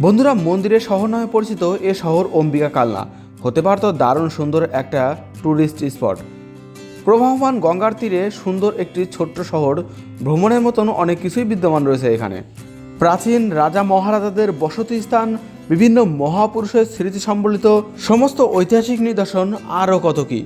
বন্ধুরা, মন্দিরের শহর নামে পরিচিত এ শহর অম্বিকা কালনা হতে পারত দারুণ সুন্দর একটা ট্যুরিস্ট স্পট। প্রবাহমান গঙ্গার তীরে সুন্দর একটি ছোট্ট শহর, ভ্রমণের মতন অনেক কিছুই বিদ্যমান রয়েছে এখানে। প্রাচীন রাজা মহারাজাদের বসতি স্থান, বিভিন্ন মহাপুরুষের স্মৃতি সম্বলিত সমস্ত ঐতিহাসিক নিদর্শন, আরও কত কী।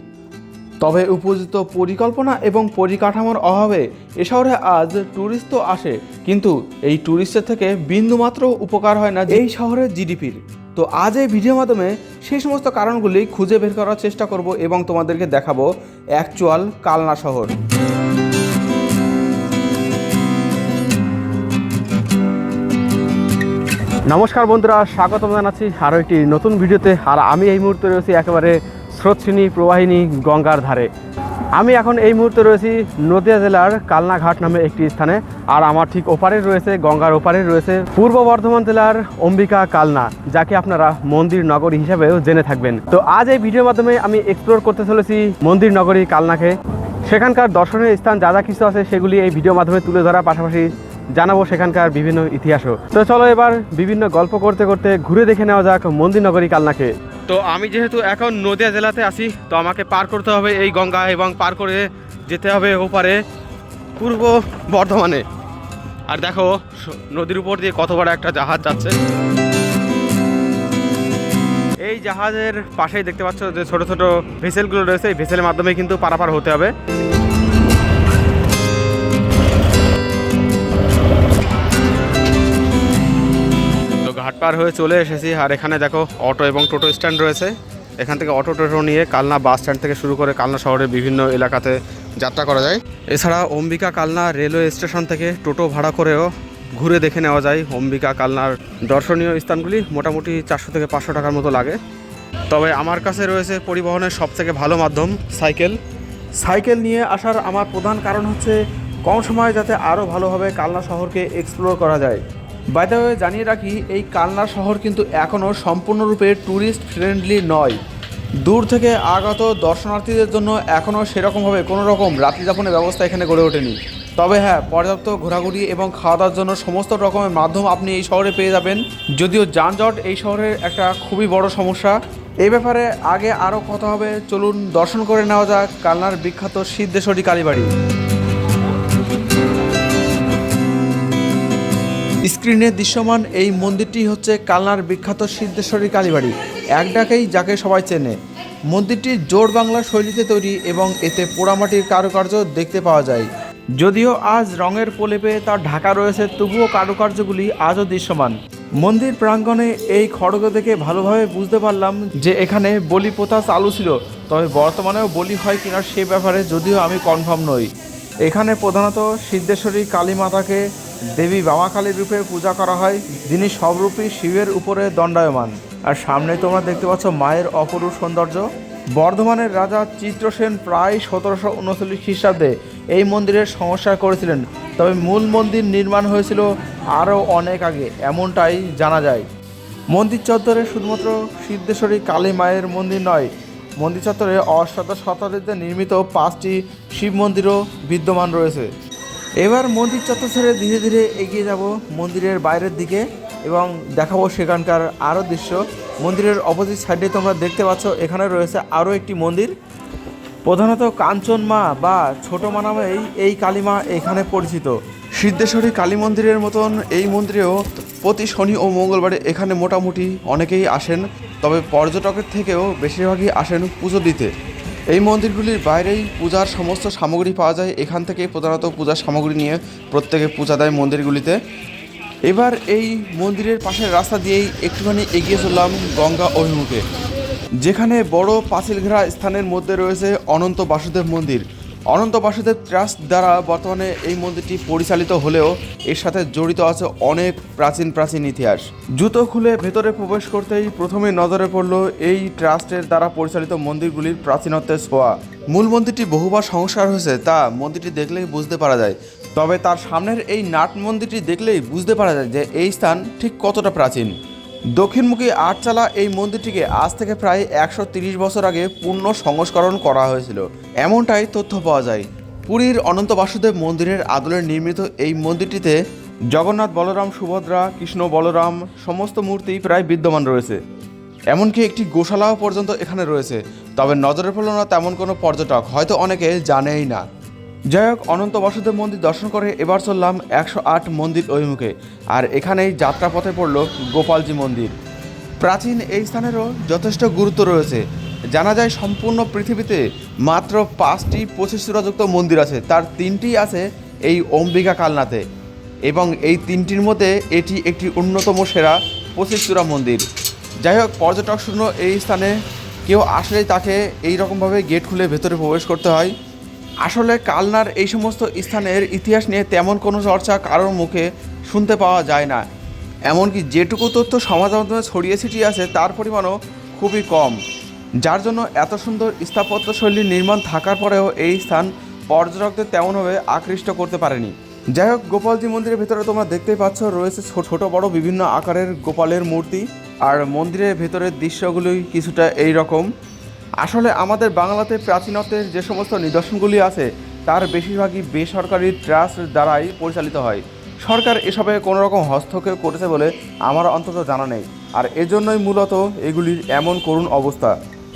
তবে উপযুক্ত পরিকল্পনা এবং পরিকাঠামোর অভাবে এ শহরে আজ ট্যুরিস্ট তো আসে, কিন্তু এই ট্যুরিস্টের থেকে বিন্দুমাত্র উপকার হয় না এই শহরের জিডিপির। তো আজ এই ভিডিওর মাধ্যমে সেই সমস্ত কারণগুলি খুঁজে বের করার চেষ্টা করব এবং তোমাদেরকে দেখাবো অ্যাকচুয়াল কালনা শহর। নমস্কার বন্ধুরা, স্বাগতম জানাচ্ছি আরও একটি নতুন ভিডিওতে। আর আমি এই মুহূর্তে রয়েছি একেবারে স্রোতস্বিনী প্রবাহিনী গঙ্গার ধারে। আমি এখন এই মুহূর্তে রয়েছি নদিয়া জেলার কালনাঘাট নামে একটি স্থানে। আর আমার ঠিক ওপারে রয়েছে, গঙ্গার ওপারে রয়েছে পূর্ব বর্ধমান জেলার অম্বিকা কালনা, যাকে আপনারা মন্দির নগরী হিসেবেও জেনে থাকবেন। তো আজ এই ভিডিওর মাধ্যমে আমি এক্সপ্লোর করতে চলেছি মন্দির নগরী কালনাকে। সেখানকার দর্শনীয় স্থান যা যা কিছু আছে সেগুলি এই ভিডিওর মাধ্যমে তুলে ধরার পাশাপাশি জানাবো সেখানকার বিভিন্ন ইতিহাসও। তো চলো এবার বিভিন্ন গল্প করতে করতে ঘুরে দেখে নেওয়া যাক মন্দির নগরী কালনাকে। তো আমি যেহেতু এখন নদিয়া জেলাতে আছি, তো আমাকে পার করতে হবে এই গঙ্গা এবং পার করে যেতে হবে ওপারে পূর্ব বর্ধমানে। আর দেখো নদীর উপর দিয়ে কত বড় একটা জাহাজ যাচ্ছে। এই জাহাজের পাশেই দেখতে পাচ্ছ যে ছোট ছোট ভেসেলগুলো রয়েছে, এই ভেসেলের মাধ্যমে কিন্তু পারাপার হতে হবে। ঘাট পার হয়ে চলে এসেছি। আর এখানে দেখো অটো এবং টোটো স্ট্যান্ড রয়েছে। এখান থেকে অটো টোটো নিয়ে কালনা বাস স্ট্যান্ড থেকে শুরু করে কালনা শহরের বিভিন্ন এলাকাতে যাত্রা করা যায়। এছাড়া অম্বিকা কালনা রেলওয়ে স্টেশন থেকে টোটো ভাড়া করেও ঘুরে দেখে নেওয়া যায় অম্বিকা কালনার দর্শনীয় স্থানগুলি। মোটামুটি 400 থেকে 500 টাকার মতো লাগে। তবে আমার কাছে রয়েছে পরিবহনের সবথেকে ভালো মাধ্যম সাইকেল। সাইকেল নিয়ে আসার আমার প্রধান কারণ হচ্ছে কম সময়ে যাতে আরও ভালোভাবে কালনা শহরকে এক্সপ্লোর করা যায়। বাই দ্য ওয়ে জানিয়ে রাখি, এই কালনা শহর কিন্তু এখনও সম্পূর্ণরূপে ট্যুরিস্ট ফ্রেন্ডলি নয়। দূর থেকে আগত দর্শনার্থীদের জন্য এখনও সেরকমভাবে কোনো রকম রাত্রিযাপনের ব্যবস্থা এখানে গড়ে ওঠেনি। তবে হ্যাঁ, পর্যাপ্ত ঘোরাঘুরি এবং খাওয়া দাওয়ার জন্য সমস্ত রকমের মাধ্যম আপনি এই শহরে পেয়ে যাবেন। যদিও যানজট এই শহরের একটা খুবই বড় সমস্যা। এই ব্যাপারে আগে আরও কথা হবে, চলুন দর্শন করে নেওয়া যাক কালনার বিখ্যাত সিদ্ধেশ্বরী কালীবাড়ি। স্ক্রিনে দৃশ্যমান এই মন্দিরটি হচ্ছে কালনার বিখ্যাত সিদ্ধেশ্বরী কালীবাড়ি, এক ডাকেই যাকে সবাই চেনে। মন্দিরটি জোড় বাংলা শৈলীতে তৈরি এবং এতে পোড়ামাটির কারুকার্য দেখতে পাওয়া যায়। যদিও আজ রঙের প্রলেপে তার ঢাকা রয়েছে, তবুও কারুকার্যগুলি আজও দৃশ্যমান। মন্দির প্রাঙ্গণে এই খড়গ দেখে ভালোভাবে বুঝতে পারলাম যে এখানে বলি প্রথা চালু ছিল। তবে বর্তমানেও বলি হয় কিনা সে ব্যাপারে যদিও আমি কনফার্ম নই। এখানে প্রধানত সিদ্ধেশ্বরী কালী মাতাকে দেবী বামাকালীর রূপে পূজা করা হয়, যিনি সবরূপী শিবের উপরে দণ্ডায়মান। আর সামনে তোমরা দেখতে পাচ্ছ মায়ের অপরূপ সৌন্দর্য। বর্ধমানের রাজা চিত্রসেন প্রায় 1739 খ্রিস্টাব্দে এই মন্দিরের সংস্কার করেছিলেন। তবে মূল মন্দির নির্মাণ হয়েছিল আরও অনেক আগে, এমনটাই জানা যায়। মন্দির চত্বরে শুধুমাত্র সিদ্ধেশ্বরী কালী মায়ের মন্দির নয়, মন্দির চত্বরে অষ্টাদশ শতাব্দীতে নির্মিত 5টি শিব মন্দিরও বিদ্যমান রয়েছে। এবার মন্দির চত্বর ছেড়ে ধীরে ধীরে এগিয়ে যাব মন্দিরের বাইরের দিকে এবং দেখাবো সেখানকার আরও দৃশ্য। মন্দিরের অপোজিট সাইডে তোমরা দেখতে পাচ্ছ এখানে রয়েছে আরও একটি মন্দির। প্রধানত কাঞ্চন মা বা ছোটো মা নামেই এই কালীমা এখানে পরিচিত। সিদ্ধেশ্বরী কালী মন্দিরের মতন এই মন্দিরেও প্রতি শনি ও মঙ্গলবারে এখানে মোটামুটি অনেকেই আসেন। তবে পর্যটকের থেকেও বেশিরভাগই আসেন পুজো দিতে। এই মন্দিরগুলির বাইরেই পূজার সমস্ত সামগ্রী পাওয়া যায়। এখান থেকে প্রধানত পূজার সামগ্রী নিয়ে প্রত্যেকে পূজা দেয় মন্দিরগুলিতে। এবার এই মন্দিরের পাশের রাস্তা দিয়েই একটুখানি এগিয়ে চললাম গঙ্গা অভিমুখে, যেখানে বড় পাঁচিল ঘেরা স্থানের মধ্যে রয়েছে অনন্ত বাসুদেব মন্দির। অনন্ত বাসুদেব ট্রাস্ট দ্বারা বর্তমানে এই মন্দিরটি পরিচালিত হলেও এর সাথে জড়িত আছে অনেক প্রাচীন ইতিহাস। জুতো খুলে ভেতরে প্রবেশ করতেই প্রথমে নজরে পড়ল এই ট্রাস্টের দ্বারা পরিচালিত মন্দিরগুলির প্রাচীনত্বের ছোঁয়া। মূল মন্দিরটি বহুবার সংস্কার হয়েছে, তা মন্দিরটি দেখলেই বুঝতে পারা যায়। তবে তার সামনের এই নাট মন্দিরটি দেখলেই বুঝতে পারা যায় যে এই স্থান ঠিক কতটা প্রাচীন। দক্ষিণমুখী আটচালা এই মন্দিরটিকে আজ থেকে প্রায় 130 বছর আগে পূর্ণ সংস্করণ করা হয়েছিল, এমনটাই তথ্য পাওয়া যায়। পুরীর অনন্ত বাসুদেব মন্দিরের আদলে নির্মিত এই মন্দিরটিতে জগন্নাথ, বলরাম, সুভদ্রা, কৃষ্ণ, বলরাম সমস্ত মূর্তি প্রায় বিদ্যমান রয়েছে। এমনকি একটি গোশালাও পর্যন্ত এখানে রয়েছে, তবে নজরে পড়ল না তেমন কোনো পর্যটক, হয়তো অনেকে জানেই না। যাই হোক, অনন্ত বাসুদেব মন্দির দর্শন করে এবার চললাম 108 মন্দির অভিমুখে। আর এখানেই যাত্রাপথে পড়ল গোপালজি মন্দির। প্রাচীন এই স্থানেরও যথেষ্ট গুরুত্ব রয়েছে। জানা যায় সম্পূর্ণ পৃথিবীতে মাত্র 5টি 25 চূড়াযুক্ত মন্দির আছে, তার 3টি আছে এই অম্বিকা কালনাতে, এবং এই 3টির মধ্যে এটি একটি অন্যতম সেরা 25 চূড়া মন্দির। যাই হোক, পর্যটক শূন্য এই স্থানে কেউ আসলেই তাকে এই রকমভাবে গেট খুলে ভেতরে প্রবেশ করতে হয়। আসলে কালনার এই সমস্ত স্থানের ইতিহাস নিয়ে তেমন কোনো চর্চা কারোর মুখে শুনতে পাওয়া যায় না। এমনকি যেটুকু তথ্য সমাজ মাধ্যমে ছড়িয়ে ছিটিয়ে আছে তার পরিমাণও খুবই কম, যার জন্য এত সুন্দর স্থাপত্যশৈলীর নির্মাণ থাকার পরেও এই স্থান পর্যটকদের তেমনভাবে আকৃষ্ট করতে পারেনি। যাই হোক, গোপালজি মন্দিরের ভেতরে তোমরা দেখতেই পাচ্ছ রয়েছে ছোট বড় বিভিন্ন আকারের গোপালের মূর্তি, আর মন্দিরের ভেতরের দৃশ্যগুলি কিছুটা এই রকম। আসলে আমাদের বাংলাতে প্রাচীনত্বের যে সমস্ত নিদর্শনগুলি আছে তার বেশিরভাগই বেসরকারি ট্রাস্ট দ্বারাই পরিচালিত হয়। সরকার এসবে কোনো রকম হস্তক্ষেপ করেছে বলে আমার অন্তত জানা নেই, আর এজন্যই মূলত এগুলির এমন করুণ অবস্থা।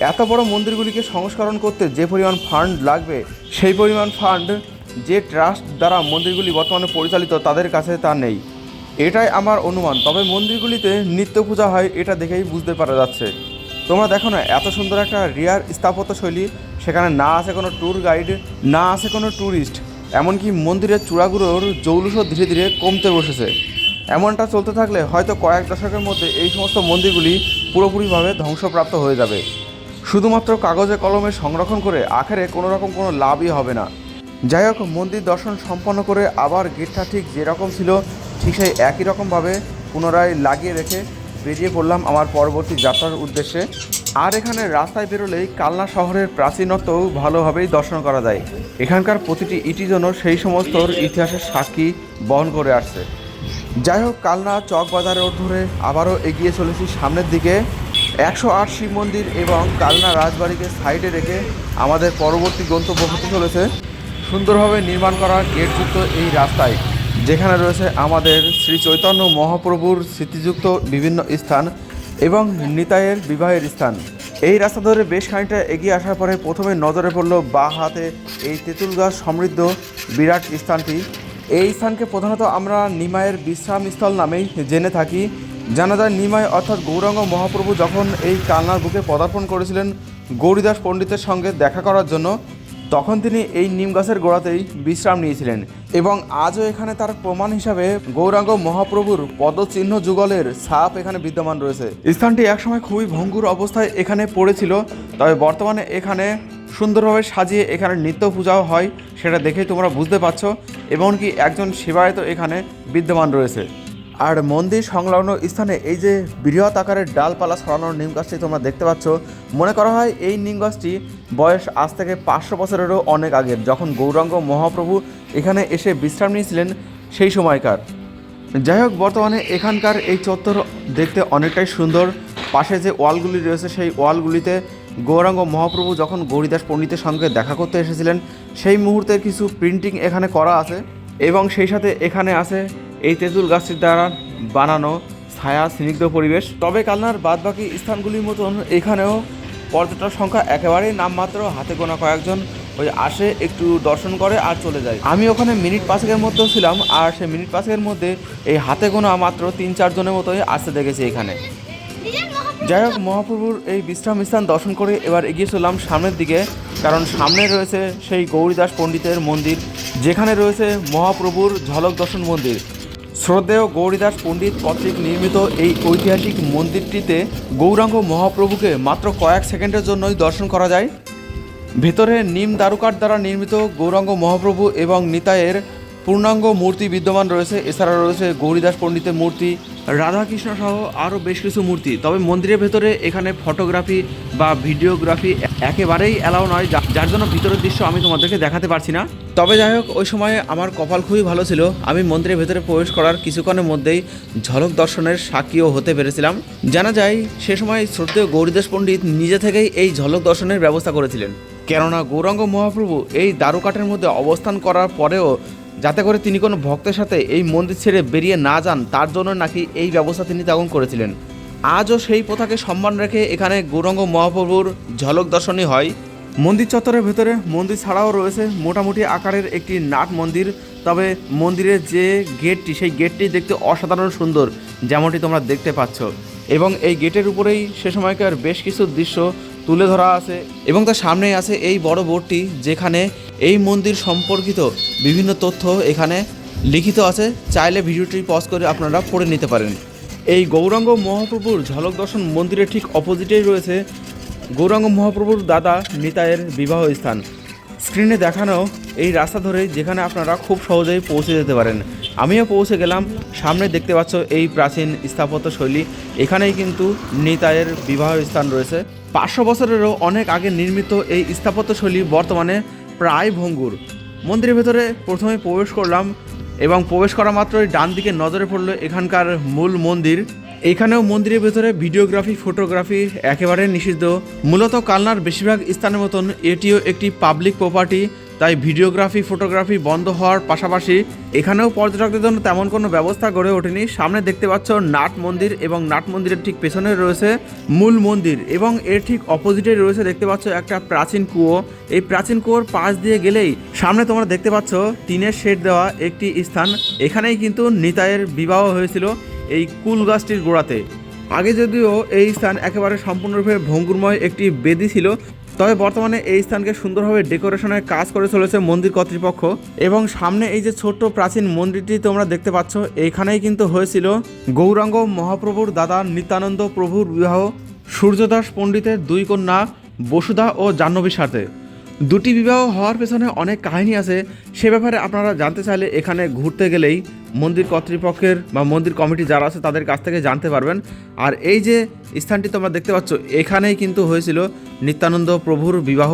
এত বড় মন্দিরগুলিকে সংস্করণ করতে যে পরিমাণ ফান্ড লাগবে, সেই পরিমাণ ফান্ড যে ট্রাস্ট দ্বারা মন্দিরগুলি বর্তমানে পরিচালিত তাদের কাছে তা নেই, এটাই আমার অনুমান। তবে মন্দিরগুলিতে নিত্য পূজা হয় এটা দেখেই বুঝতে পারা যাচ্ছে। তোমরা দেখো না, এত সুন্দর একটা রিয়ার স্থাপত্যশৈলী, সেখানে না আছে কোনো ট্যুর গাইড, না আছে কোনো ট্যুরিস্ট, এমনকি মন্দিরের চূড়াগুলোর জৌলুসও ধীরে ধীরে কমতে বসেছে। এমনটা চলতে থাকলে হয়তো কয়েক দশকের মধ্যে এই সমস্ত মন্দিরগুলি পুরোপুরিভাবে ধ্বংসপ্রাপ্ত হয়ে যাবে। শুধুমাত্র কাগজে কলমে সংরক্ষণ করে আখেরে কোনো রকম কোনো লাভই হবে না। যাই হোক, মন্দির দর্শন সম্পন্ন করে আবার গেটটা ঠিক যেরকম ছিল ঠিক সেই একই রকমভাবে পুনরায় লাগিয়ে রেখে বেরিয়ে পড়লাম আমার পরবর্তী যাত্রার উদ্দেশ্যে। আর এখানে রাস্তায় বেরোলেই কালনা শহরের প্রাচীনত্বও ভালোভাবেই দর্শন করা যায়। এখানকার প্রতিটি ইটি যেন সেই সমস্ত ইতিহাসের সাক্ষী বহন করে আসছে। যাই হোক, কালনা চক বাজার রোড ধরে আবারও এগিয়ে চলেছি সামনের দিকে। 108 শিব মন্দির এবং কালনা রাজবাড়িকে সাইডে রেখে আমাদের পরবর্তী গন্তব্য হতে চলেছে সুন্দরভাবে নির্মাণ করা গেটযুক্ত এই রাস্তায়, যেখানে রয়েছে আমাদের শ্রী চৈতন্য মহাপ্রভুর স্মৃতিযুক্ত বিভিন্ন স্থান এবং নিতাইয়ের বিবাহের স্থান। এই রাস্তা ধরে বেশ খানিকটা এগিয়ে আসার পরে প্রথমে নজরে পড়ল বাঁ হাতে এই তেঁতুল গাছ সমৃদ্ধ বিরাট স্থানটি। এই স্থানকে প্রধানত আমরা নিমাইয়ের বিশ্রামস্থল নামেই জেনে থাকি। জানা যায় নিমাই অর্থাৎ গৌরাঙ্গ মহাপ্রভু যখন এই কালনার বুকে পদার্পণ করেছিলেন গৌরীদাস পণ্ডিতের সঙ্গে দেখা করার জন্য, তখন তিনি এই নিম গাছের গোড়াতেই বিশ্রাম নিয়েছিলেন, এবং আজও এখানে তার প্রমাণ হিসাবে গৌরাঙ্গ মহাপ্রভুর পদচিহ্ন যুগলের ছাপ এখানে বিদ্যমান রয়েছে। স্থানটি একসময় খুবই ভঙ্গুর অবস্থায় এখানে পড়েছিল, তবে বর্তমানে এখানে সুন্দরভাবে সাজিয়ে এখানে নিত্য পূজাও হয়, সেটা দেখেই তোমরা বুঝতে পারছো। এমনকি একজন সেবায়িত এখানে বিদ্যমান রয়েছে। আর মন্দির সংলগ্ন স্থানে এই যে বৃহৎ আকারের ডালপালা ছড়ানো নিম গাছটি তোমরা দেখতে পাচ্ছ, মনে করা হয় এই নিম গাছটি বয়স আজ থেকে 500 বছরেরও অনেক আগের, যখন গৌরাঙ্গ মহাপ্রভু এখানে এসে বিশ্রাম নিয়েছিলেন সেই সময়কার। যাই হোক, বর্তমানে এখানকার এই চত্বর দেখতে অনেকটাই সুন্দর। পাশে যে ওয়ালগুলি রয়েছে সেই ওয়ালগুলিতে গৌরাঙ্গ মহাপ্রভু যখন গৌরীদাস পণ্ডিতের সঙ্গে দেখা করতে এসেছিলেন সেই মুহূর্তের কিছু প্রিন্টিং এখানে করা আছে, এবং সেই সাথে এখানে আছে এই তেঁতুল গাছটির দ্বারা বানানো ছায়া স্নিগ্ধ পরিবেশ। তবে কালনার বাদবাকি স্থানগুলির মতন এখানেও পর্যটক সংখ্যা একেবারেই নামমাত্র, হাতে গোনা কয়েকজন ওই আসে, একটু দর্শন করে আর চলে যায়। আমি ওখানে মিনিট 5-এর মধ্যেও ছিলাম, আর সেই মিনিট 5-এর মধ্যে এই হাতে গোনা মাত্র 3-4 জনের মতোই আসতে দেখেছি এখানে। যাই হোক, মহাপ্রভুর এই বিশ্রাম স্থান দর্শন করে এবার এগিয়ে চললাম সামনের দিকে, কারণ সামনে রয়েছে সেই গৌরীদাস পণ্ডিতের মন্দির, যেখানে রয়েছে মহাপ্রভুর ঝলক দর্শন মন্দির। শ্রদ্ধেয় গৌরীদাস পণ্ডিত কর্তৃক নির্মিত এই ঐতিহাসিক মন্দিরটিতে গৌরাঙ্গ মহাপ্রভুকে মাত্র কয়েক সেকেন্ডের জন্যই দর্শন করা যায়। ভেতরে নিম দারুকাঠ দ্বারা নির্মিত গৌরাঙ্গ মহাপ্রভু এবং নিতাইয়ের পূর্ণাঙ্গ মূর্তি বিদ্যমান রয়েছে। এছাড়া রয়েছে গৌরীদাস পণ্ডিতের মূর্তি, রাধাকৃষ্ণ সহ আরও বেশ কিছু মূর্তি। তবে মন্দিরের ভেতরে এখানে ফটোগ্রাফি বা ভিডিওগ্রাফি একেবারেই অ্যালাউ নয়, যার জন্য ভিতরের দৃশ্য আমি তোমাদেরকে দেখাতে পারছি না। তবে যাই হোক, ওই সময়ে আমার কপাল খুবই ভালো ছিল, আমি মন্দিরের ভেতরে প্রবেশ করার কিছুক্ষণের মধ্যেই ঝলক দর্শনের সাক্ষীও হতে পেরেছিলাম। জানা যায় সে সময় শ্রদ্ধেয় গৌরীদাস পণ্ডিত নিজে থেকেই এই ঝলক দর্শনের ব্যবস্থা করেছিলেন, কেননা গৌরাঙ্গ মহাপ্রভু এই দারুকাঠের মধ্যে অবস্থান করার পরেও যাতে করে তিনি কোনো ভক্তের সাথে এই মন্দির ছেড়ে বেরিয়ে না যান, তার জন্য নাকি এই ব্যবস্থা তিনি তখন করেছিলেন। আজও সেই প্রথাকে সম্মান রেখে এখানে গৌরাঙ্গ মহাপ্রভুর ঝলক দর্শনই হয়। মন্দির চত্বরের ভেতরে মন্দির ছাড়াও রয়েছে মোটামুটি আকারের একটি নাট মন্দির। তবে মন্দিরের যে গেটটি, সেই গেটটি দেখতে অসাধারণ সুন্দর, যেমনটি তোমরা দেখতে পাচ্ছ। এবং এই গেটের উপরেই সে সময়কার বেশ কিছু দৃশ্য তুলে ধরা আছে এবং তার সামনেই আছে এই বড় বোর্ডটি, যেখানে এই মন্দির সম্পর্কিত বিভিন্ন তথ্য এখানে লিখিত আছে। চাইলে ভিডিওটি পজ করে আপনারা পড়ে নিতে পারেন। এই গৌরাঙ্গ মহাপ্রভুর ঝলক দর্শন মন্দিরের ঠিক অপোজিটেই রয়েছে গৌরাঙ্গ মহাপ্রভুর দাদা নিতাইয়ের বিবাহ স্থান। স্ক্রিনে দেখানো এই রাস্তা ধরে যেখানে আপনারা খুব সহজেই পৌঁছে যেতে পারেন। আমিও পৌঁছে গেলাম। সামনে দেখতে পাচ্ছ এই প্রাচীন স্থাপত্য শৈলী, এখানেই কিন্তু নিতাইয়ের বিবাহ স্থান রয়েছে। 500 বছরেরও অনেক আগে নির্মিত এই স্থাপত্য শৈলী বর্তমানে প্রায় ভঙ্গুর। মন্দিরের ভেতরে প্রথমে প্রবেশ করলাম এবং প্রবেশ করা মাত্রই ডান দিকে নজরে পড়ল এখানকার মূল মন্দির। এখানেও মন্দিরের ভেতরে ভিডিওগ্রাফি, ফটোগ্রাফি একেবারে নিষিদ্ধ। মূলত কালনার বেশিরভাগ স্থানের মতন এটিও একটি পাবলিক প্রপার্টি, তাই ভিডিওগ্রাফি, ফটোগ্রাফি বন্ধ হওয়ার পাশাপাশি এখানেও পর্যটকদের জন্য তেমন কোনো ব্যবস্থা গড়ে ওঠেনি। সামনে দেখতে পাচ্ছ নাট মন্দির এবং নাট মন্দিরের ঠিক পেছনে রয়েছে মূল মন্দির এবং এর ঠিক অপোজিটে রয়েছে দেখতে পাচ্ছ একটা প্রাচীন কুয়ো। এই প্রাচীন কুয়োর পাশ দিয়ে গেলেই সামনে তোমরা দেখতে পাচ্ছ টিনের শেড দেওয়া একটি স্থান। এখানেই কিন্তু নিতাইয়ের বিবাহ হয়েছিল এই কুল গাছটির গোড়াতে। আগে যদিও এই স্থান একেবারে সম্পূর্ণরূপে ভঙ্গুরময় একটি বেদি ছিল, তবে বর্তমানে এই স্থানকে সুন্দরভাবে ডেকোরেশনের কাজ করে চলেছে মন্দির কর্তৃপক্ষ। এবং সামনে এই যে ছোট্ট প্রাচীন মন্দিরটি তোমরা দেখতে পাচ্ছ, এইখানেই কিন্তু হয়েছিল গৌরাঙ্গ মহাপ্রভুর দাদা নিত্যানন্দ প্রভুর বিবাহ সূর্যদাস পণ্ডিতের 2 কন্যা বসুধা ও জাহ্নবীর সাথে। দুটি বিবাহ হওয়ার পেছনে অনেক কাহিনী আছে, সে ব্যাপারে আপনারা জানতে চাইলে এখানে ঘুরতে গেলেই মন্দির কর্তৃপক্ষের বা মন্দির কমিটি যারা আছে তাদের কাছ থেকে জানতে পারবেন। আর এই যে স্থানটি তোমরা দেখতে পাচ্ছ, এখানেই কিন্তু হয়েছিল নিত্যানন্দ প্রভুর বিবাহ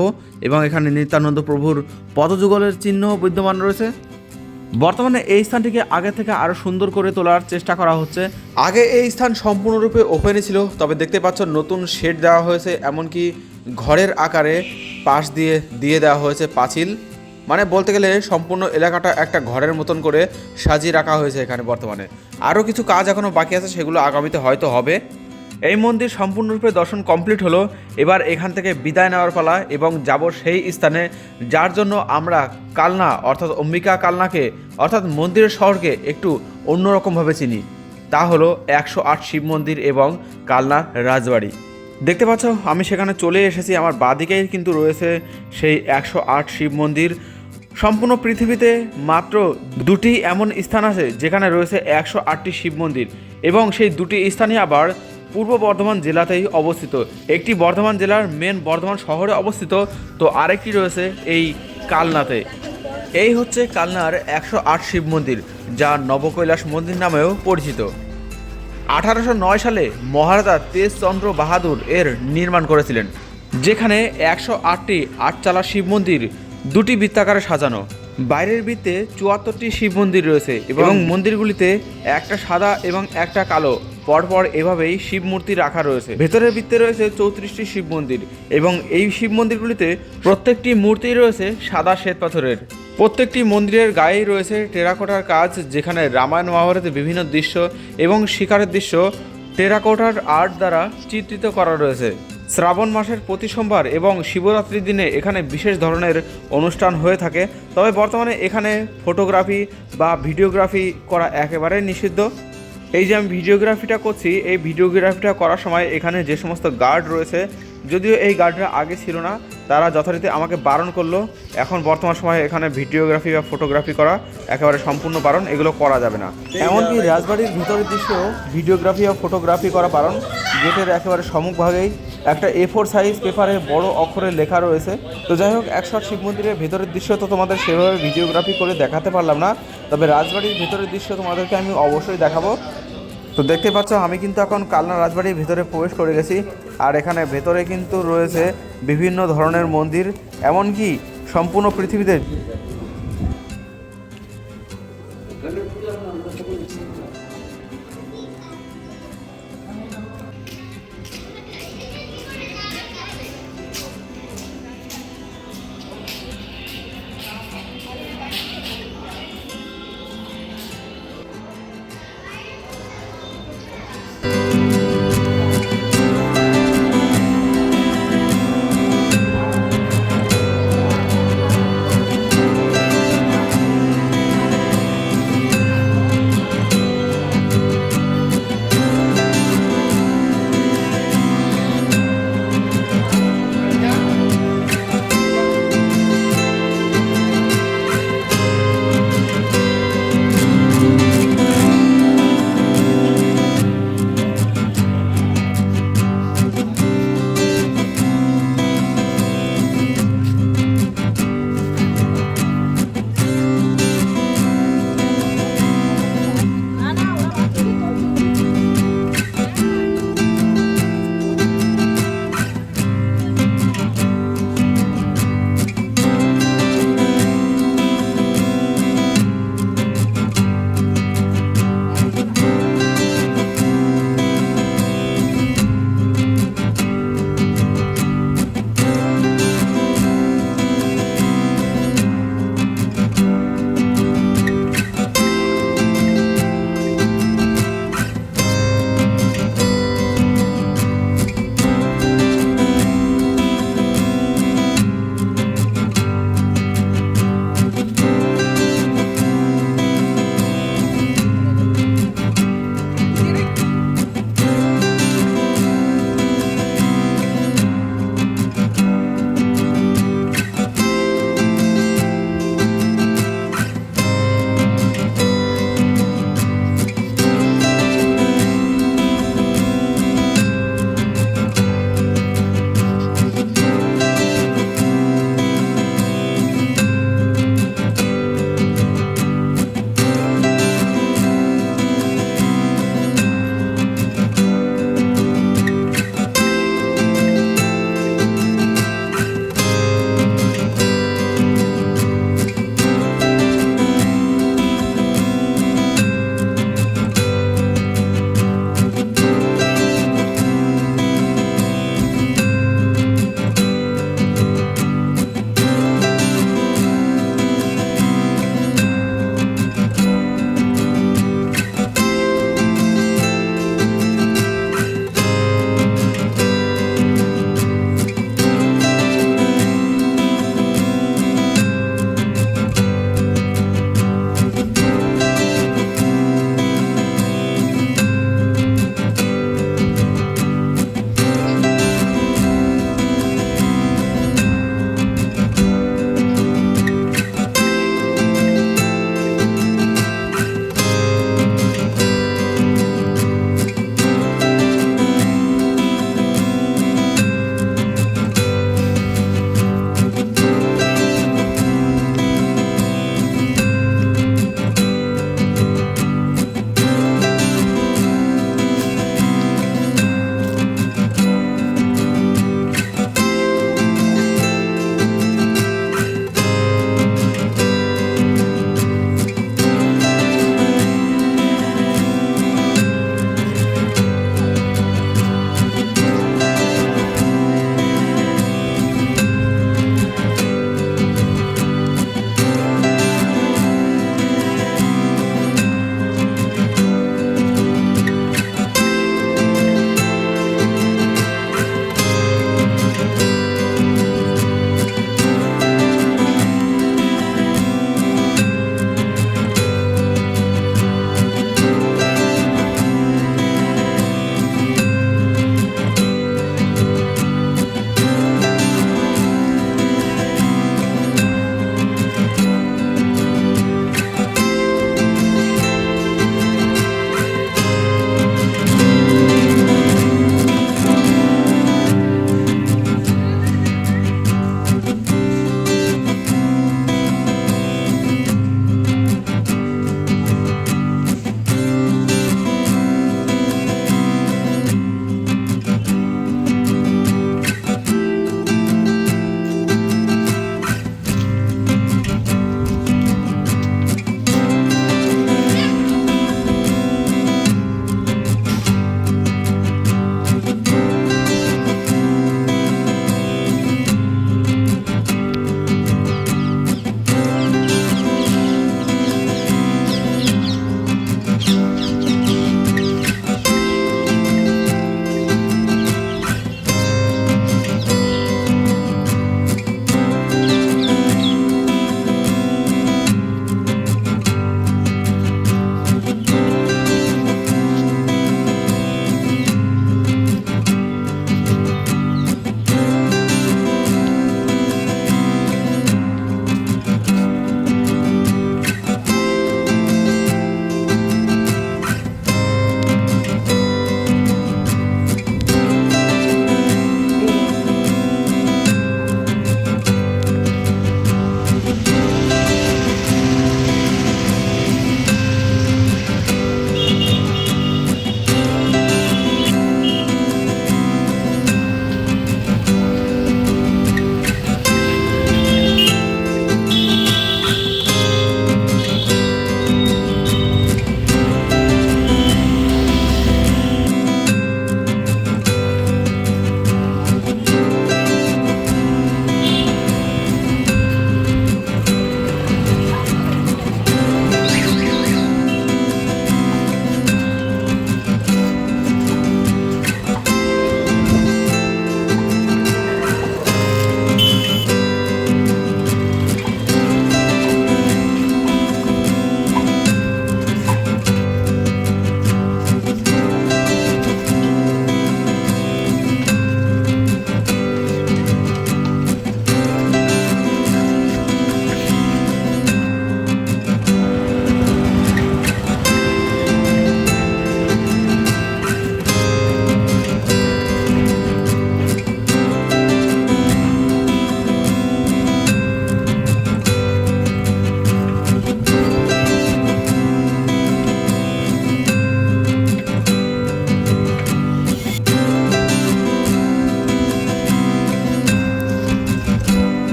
এবং এখানে নিত্যানন্দ প্রভুর পদযুগলের চিহ্ন বিদ্যমান রয়েছে। বর্তমানে এই স্থানটিকে আগে থেকে আরও সুন্দর করে তোলার চেষ্টা করা হচ্ছে। আগে এই স্থান সম্পূর্ণরূপে ওপেনই ছিল, তবে দেখতে পাচ্ছ নতুন শেড দেওয়া হয়েছে, এমনকি ঘরের আকারে পাশ দিয়ে দেওয়া হয়েছে পাঁচিল। মানে বলতে গেলে সম্পূর্ণ এলাকাটা একটা ঘরের মতন করে সাজিয়ে রাখা হয়েছে এখানে। বর্তমানে আরও কিছু কাজ এখনও বাকি আছে, সেগুলো আগামীতে হয়তো হবে। এই মন্দির সম্পূর্ণরূপে দর্শন কমপ্লিট হলো। এবার এখান থেকে বিদায় নেওয়ার পালা এবং যাব সেই স্থানে যার জন্য আমরা কালনা অর্থাৎ অম্বিকা কালনাকে অর্থাৎ মন্দিরের শহরকে একটু অন্যরকমভাবে চিনি। তা হলো 108 শিব মন্দির এবং কালনা রাজবাড়ি। দেখতে পাচ্ছ আমি সেখানে চলে এসেছি। আমার বাঁদিকেই কিন্তু রয়েছে সেই 108 শিব মন্দির। সম্পূর্ণ পৃথিবীতে মাত্র 2টি এমন স্থান আছে যেখানে রয়েছে 108টি শিব মন্দির এবং সেই 2টি স্থানই আবার পূর্ব বর্ধমান জেলাতেই অবস্থিত। একটি বর্ধমান জেলার মেন বর্ধমান শহরে অবস্থিত, তো আরেকটি রয়েছে এই কালনাতে। এই হচ্ছে কালনার 108 শিব মন্দির, যা নবকৈলাস মন্দির নামেও পরিচিত। 1809 সালে মহারাজা তেজচন্দ্র বাহাদুর এর নির্মাণ করেছিলেন, যেখানে 108টি 8চালা শিব মন্দির 2টি বৃত্তাকারে সাজানো। বাইরের বৃত্তে 74টি শিব মন্দির রয়েছে এবং মন্দিরগুলিতে একটা সাদা এবং একটা কালো পরপর এভাবেই শিব মূর্তি রাখা রয়েছে। ভেতরের বৃত্তে রয়েছে 34টি শিব মন্দির এবং এই শিব মন্দিরগুলিতে প্রত্যেকটি মূর্তি রয়েছে সাদা শ্বেত পাথরের। প্রত্যেকটি মন্দিরের গায়েই রয়েছে টেরাকোটার কাজ, যেখানে রামায়ণ মহাভারতের বিভিন্ন দৃশ্য এবং শিকারের দৃশ্য টেরাকোটার আর্ট দ্বারা চিত্রিত করা রয়েছে। শ্রাবণ মাসের প্রতি সোমবার এবং শিবরাত্রির দিনে এখানে বিশেষ ধরনের অনুষ্ঠান হয়ে থাকে। তবে বর্তমানে এখানে ফটোগ্রাফি বা ভিডিওগ্রাফি করা একেবারে নিষিদ্ধ। এই যে আমি ভিডিওগ্রাফিটা করছি, এই ভিডিওগ্রাফিটা করার সময় এখানে যে সমস্ত গার্ড রয়েছে, যদিও এই গার্ডরা আগে ছিল না, তারা যথারীতি আমাকে বারণ করলো। এখন বর্তমান সময়ে এখানে ভিডিওগ্রাফি বা ফটোগ্রাফি করা একেবারে সম্পূর্ণ বারণ, এগুলো করা যাবে না। এমনকি রাজবাড়ির ভিতরের দৃশ্যেও ভিডিওগ্রাফি বা ফটোগ্রাফি করা বারণ। গেটের একেবারে সম্মুখভাগেই একটা A4 সাইজ পেপারে বড় অক্ষরে লেখা রয়েছে। তো যাই হোক, 108 শিব মন্দিরের ভেতরের দৃশ্য তো তোমাদের সেভাবে ভিডিওগ্রাফি করে দেখাতে পারলাম না, তবে রাজবাড়ির ভেতরের দৃশ্য তোমাদেরকে আমি অবশ্যই দেখাবো। তো দেখতে পাচ্ছ আমি কিন্তু এখন কালনা রাজবাড়ির ভিতরে প্রবেশ করে গেছি। আর এখানে ভেতরে কিন্তু রয়েছে বিভিন্ন ধরনের মন্দির, এমনকি সম্পূর্ণ পৃথিবীতে